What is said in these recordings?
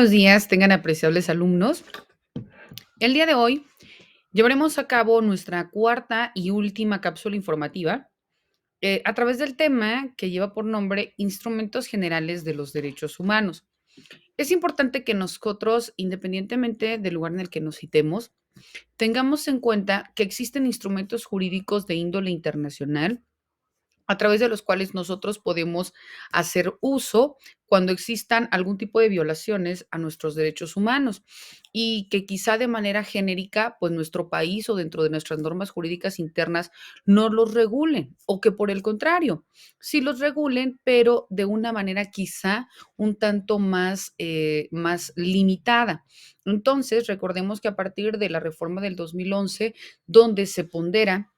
buenos días, tengan apreciables alumnos. El día de hoy llevaremos a cabo nuestra cuarta y última cápsula informativa a través del tema que lleva por nombre Instrumentos Generales de los Derechos Humanos. Es importante que nosotros, independientemente del lugar en el que nos citemos, tengamos en cuenta que existen instrumentos jurídicos de índole internacional a través de los cuales nosotros podemos hacer uso cuando existan algún tipo de violaciones a nuestros derechos humanos y que quizá de manera genérica, pues nuestro país o dentro de nuestras normas jurídicas internas no los regulen o que por el contrario, sí los regulen, pero de una manera quizá un tanto más limitada. Entonces, recordemos que a partir de la reforma del 2011, donde se pondera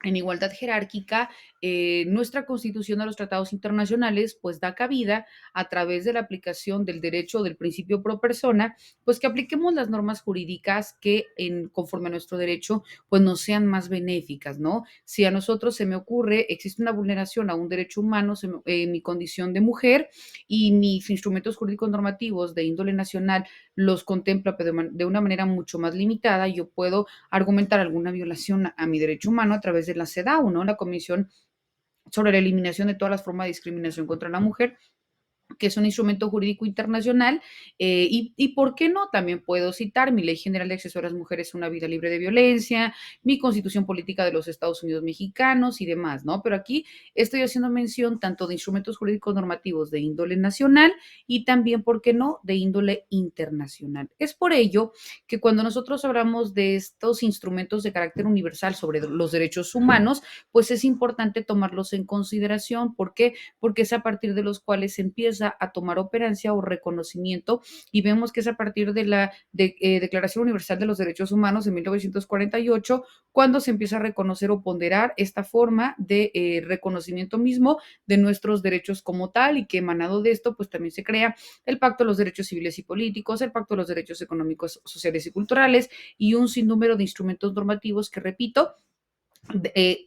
en igualdad jerárquica, nuestra Constitución a los tratados internacionales, pues da cabida a través de la aplicación del derecho del principio pro persona, pues que apliquemos las normas jurídicas que conforme a nuestro derecho, pues nos sean más benéficas, ¿no? Si a nosotros se me ocurre, existe una vulneración a un derecho humano, en mi condición de mujer y mis instrumentos jurídicos normativos de índole nacional los contempla, pero de una manera mucho más limitada, yo puedo argumentar alguna violación a mi derecho humano a través de la CEDAW, ¿no? La Comisión sobre la Eliminación de todas las formas de discriminación contra la mujer, que es un instrumento jurídico internacional, y por qué no, también puedo citar mi Ley General de Acceso a las Mujeres a una Vida Libre de Violencia, mi Constitución Política de los Estados Unidos Mexicanos y demás, ¿no? Pero aquí estoy haciendo mención tanto de instrumentos jurídicos normativos de índole nacional y también, ¿por qué no?, de índole internacional. Es por ello que cuando nosotros hablamos de estos instrumentos de carácter universal sobre los derechos humanos, pues es importante tomarlos en consideración. ¿Por qué? Porque es a partir de los cuales se empieza a tomar operancia o reconocimiento y vemos que es a partir de la Declaración Universal de los Derechos Humanos de 1948 cuando se empieza a reconocer o ponderar esta forma de reconocimiento mismo de nuestros derechos como tal y que emanado de esto pues también se crea el Pacto de los Derechos Civiles y Políticos, el Pacto de los Derechos Económicos, Sociales y Culturales y un sinnúmero de instrumentos normativos que, repito,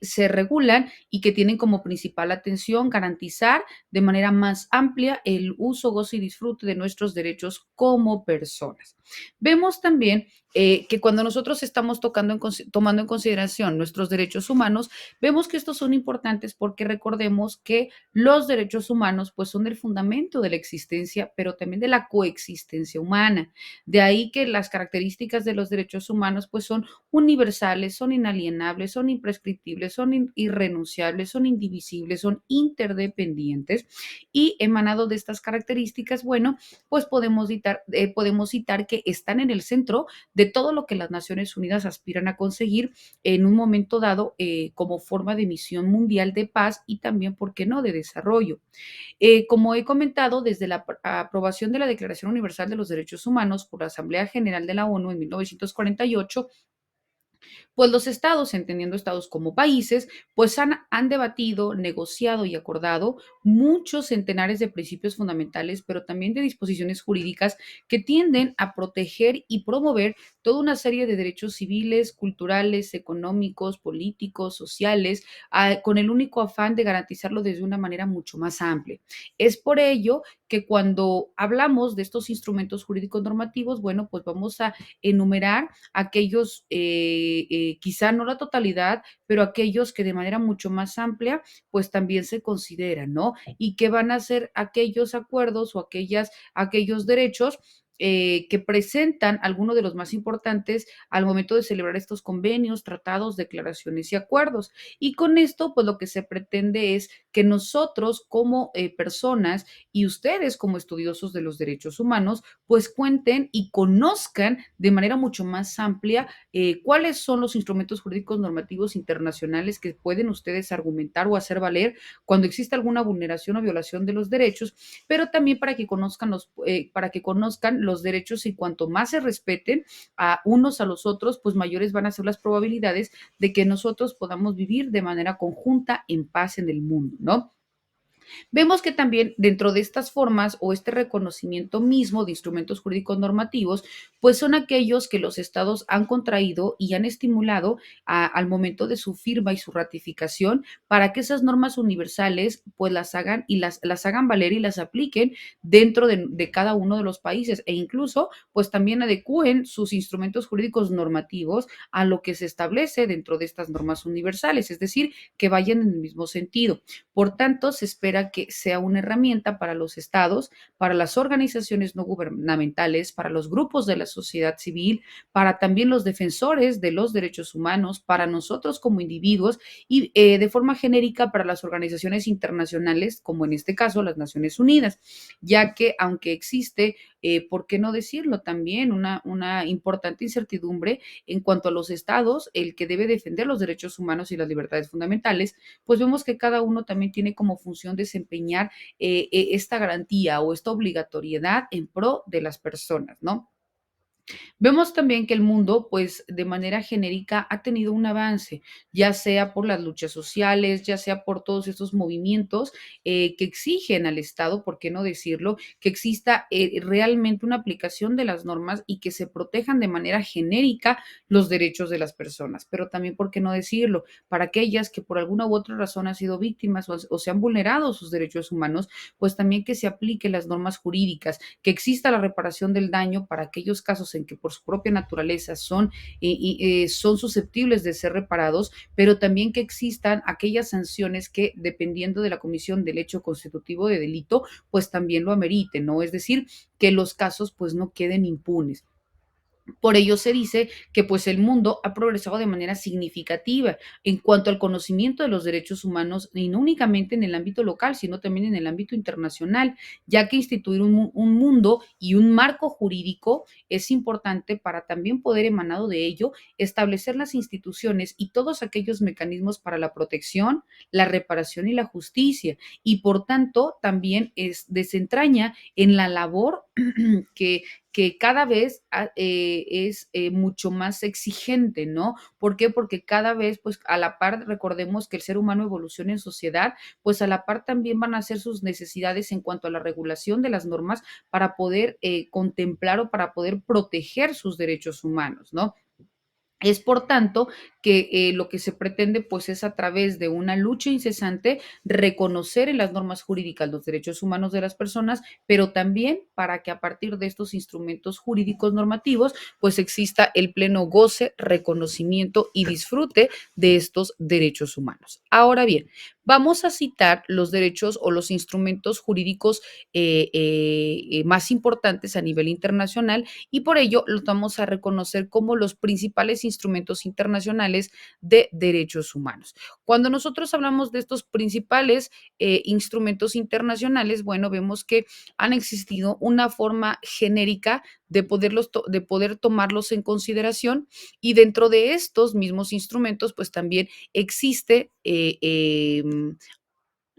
se regulan y que tienen como principal atención garantizar de manera más amplia el uso, goce y disfrute de nuestros derechos como personas. Vemos también que cuando nosotros estamos tomando en consideración nuestros derechos humanos, vemos que estos son importantes porque recordemos que los derechos humanos pues son el fundamento de la existencia, pero también de la coexistencia humana. De ahí que las características de los derechos humanos pues son universales, son inalienables, son imprescriptibles, son irrenunciables, son indivisibles, son interdependientes y emanado de estas características, bueno, pues podemos citar que están en el centro de todo lo que las Naciones Unidas aspiran a conseguir en un momento dado como forma de misión mundial de paz y también, ¿por qué no?, de desarrollo. Como he comentado, desde la aprobación de la Declaración Universal de los Derechos Humanos por la Asamblea General de la ONU en 1948, pues los estados, entendiendo estados como países, pues han debatido, negociado y acordado muchos centenares de principios fundamentales, pero también de disposiciones jurídicas que tienden a proteger y promover toda una serie de derechos civiles, culturales, económicos, políticos, sociales, con el único afán de garantizarlo desde una manera mucho más amplia. Es por ello que cuando hablamos de estos instrumentos jurídicos normativos, bueno, pues vamos a enumerar aquellos, quizá no la totalidad, pero aquellos que de manera mucho más amplia, pues también se consideran, ¿no? Y que van a ser aquellos acuerdos o aquellos derechos que presentan algunos de los más importantes al momento de celebrar estos convenios, tratados, declaraciones y acuerdos. Y con esto, pues lo que se pretende es que nosotros como personas y ustedes como estudiosos de los derechos humanos, pues cuenten y conozcan de manera mucho más amplia cuáles son los instrumentos jurídicos normativos internacionales que pueden ustedes argumentar o hacer valer cuando existe alguna vulneración o violación de los derechos, pero también para que conozcan los derechos y cuanto más se respeten a unos a los otros, pues mayores van a ser las probabilidades de que nosotros podamos vivir de manera conjunta en paz en el mundo, ¿no? Vemos que también dentro de estas formas o este reconocimiento mismo de instrumentos jurídicos normativos, pues son aquellos que los estados han contraído y han estimulado al momento de su firma y su ratificación para que esas normas universales pues las hagan y las hagan valer y las apliquen dentro de cada uno de los países e incluso pues también adecúen sus instrumentos jurídicos normativos a lo que se establece dentro de estas normas universales, es decir, que vayan en el mismo sentido. Por tanto, se espera que sea una herramienta para los estados, para las organizaciones no gubernamentales, para los grupos de la sociedad civil, para también los defensores de los derechos humanos, para nosotros como individuos y de forma genérica para las organizaciones internacionales, como en este caso las Naciones Unidas, ya que aunque existe, ¿por qué no decirlo? También una importante incertidumbre en cuanto a los estados, el que debe defender los derechos humanos y las libertades fundamentales, pues vemos que cada uno también tiene como función desempeñar esta garantía o esta obligatoriedad en pro de las personas, ¿no? Vemos también que el mundo, pues de manera genérica, ha tenido un avance, ya sea por las luchas sociales, ya sea por todos estos movimientos que exigen al Estado, ¿por qué no decirlo?, que exista realmente una aplicación de las normas y que se protejan de manera genérica los derechos de las personas. Pero también, ¿por qué no decirlo?, para aquellas que por alguna u otra razón han sido víctimas o se han vulnerado sus derechos humanos, pues también que se apliquen las normas jurídicas, que exista la reparación del daño para aquellos casos en que por su propia naturaleza son susceptibles de ser reparados, pero también que existan aquellas sanciones que, dependiendo de la comisión del hecho constitutivo de delito, pues también lo ameriten, ¿no? Es decir, que los casos pues no queden impunes. Por ello se dice que pues el mundo ha progresado de manera significativa en cuanto al conocimiento de los derechos humanos y no únicamente en el ámbito local, sino también en el ámbito internacional, ya que instituir un mundo y un marco jurídico es importante para también poder, emanado de ello, establecer las instituciones y todos aquellos mecanismos para la protección, la reparación y la justicia. Y por tanto, también desentraña en la labor que cada vez es mucho más exigente, ¿no? ¿Por qué? Porque cada vez, pues a la par, recordemos que el ser humano evoluciona en sociedad, pues a la par también van a ser sus necesidades en cuanto a la regulación de las normas para poder contemplar o para poder proteger sus derechos humanos, ¿no? Es por tanto que lo que se pretende pues es a través de una lucha incesante reconocer en las normas jurídicas los derechos humanos de las personas, pero también para que a partir de estos instrumentos jurídicos normativos pues exista el pleno goce, reconocimiento y disfrute de estos derechos humanos. Ahora bien, vamos a citar los derechos o los instrumentos jurídicos más importantes a nivel internacional y por ello los vamos a reconocer como los principales instrumentos internacionales de derechos humanos. Cuando nosotros hablamos de estos principales instrumentos internacionales, bueno, vemos que han existido una forma genérica de poder tomarlos en consideración y dentro de estos mismos instrumentos, pues también existe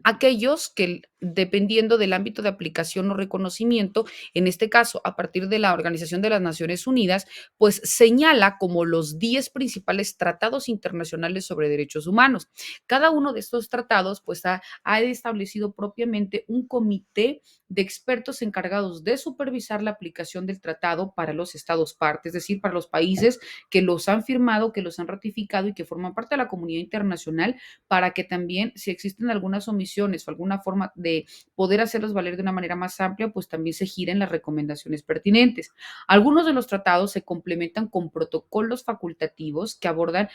aquellos que, dependiendo del ámbito de aplicación o reconocimiento, en este caso, a partir de la Organización de las Naciones Unidas, pues señala como los 10 principales tratados internacionales sobre derechos humanos. Cada uno de estos tratados, pues ha establecido propiamente un comité de expertos encargados de supervisar la aplicación del tratado para los estados partes, es decir, para los países que los han firmado, que los han ratificado y que forman parte de la comunidad internacional, para que también, si existen algunas omisiones o alguna forma de poder hacerlos valer de una manera más amplia, pues también se giren las recomendaciones pertinentes. Algunos de los tratados se complementan con protocolos facultativos que abordan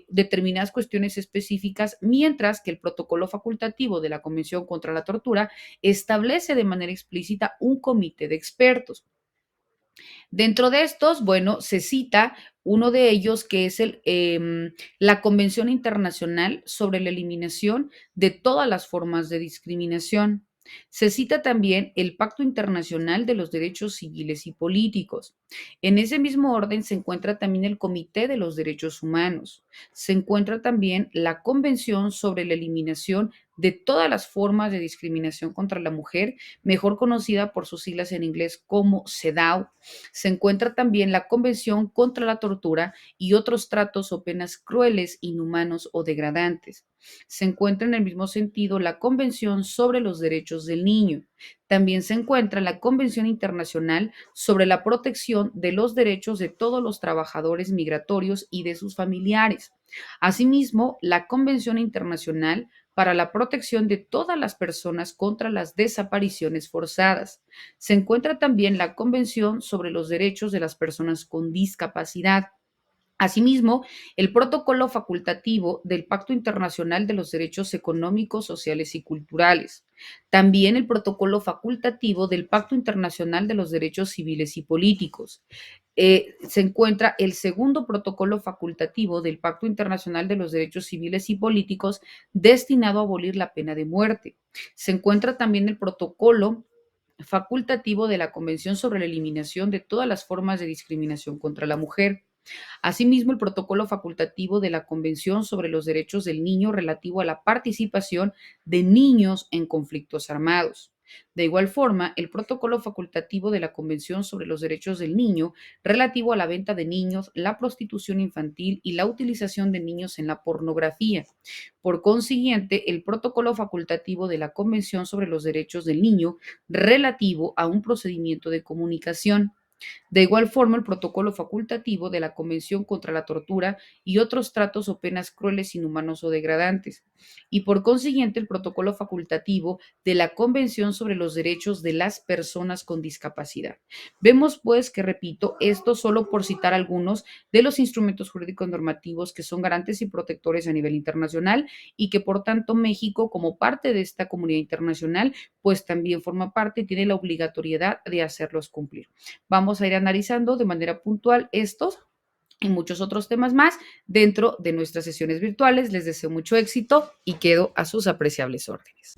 determinadas cuestiones específicas, mientras que el protocolo facultativo de la Convención contra la Tortura establece de manera explícita un comité de expertos. Dentro de estos, bueno, se cita uno de ellos que es la Convención Internacional sobre la Eliminación de todas las formas de discriminación. Se cita también el Pacto Internacional de los Derechos Civiles y Políticos. En ese mismo orden se encuentra también el Comité de los Derechos Humanos. Se encuentra también la Convención sobre la Eliminación de todas las formas de discriminación contra la mujer, mejor conocida por sus siglas en inglés como CEDAW. Se encuentra también la Convención contra la Tortura y otros tratos o penas crueles, inhumanos o degradantes. Se encuentra en el mismo sentido la Convención sobre los Derechos del Niño. También se encuentra la Convención Internacional sobre la Protección de los Derechos de todos los trabajadores migratorios y de sus familiares. Asimismo, la Convención Internacional para la protección de todas las personas contra las desapariciones forzadas. Se encuentra también la Convención sobre los Derechos de las Personas con Discapacidad. Asimismo, el protocolo facultativo del Pacto Internacional de los Derechos Económicos, Sociales y Culturales. También el protocolo facultativo del Pacto Internacional de los Derechos Civiles y Políticos. Se encuentra el segundo protocolo facultativo del Pacto Internacional de los Derechos Civiles y Políticos destinado a abolir la pena de muerte. Se encuentra también el protocolo facultativo de la Convención sobre la Eliminación de todas las formas de discriminación contra la mujer. Asimismo, el protocolo facultativo de la Convención sobre los Derechos del Niño relativo a la participación de niños en conflictos armados. De igual forma, el protocolo facultativo de la Convención sobre los Derechos del Niño relativo a la venta de niños, la prostitución infantil y la utilización de niños en la pornografía. Por consiguiente, el protocolo facultativo de la Convención sobre los Derechos del Niño relativo a un procedimiento de comunicación. De igual forma, el protocolo facultativo de la Convención contra la Tortura y otros tratos o penas crueles, inhumanos o degradantes. Y por consiguiente, el protocolo facultativo de la Convención sobre los Derechos de las Personas con Discapacidad. Vemos, pues, que repito, esto solo por citar algunos de los instrumentos jurídicos normativos que son garantes y protectores a nivel internacional y que, por tanto, México, como parte de esta comunidad internacional, pues también forma parte y tiene la obligatoriedad de hacerlos cumplir. Vamos a ir analizando de manera puntual estos y muchos otros temas más dentro de nuestras sesiones virtuales. Les deseo mucho éxito y quedo a sus apreciables órdenes.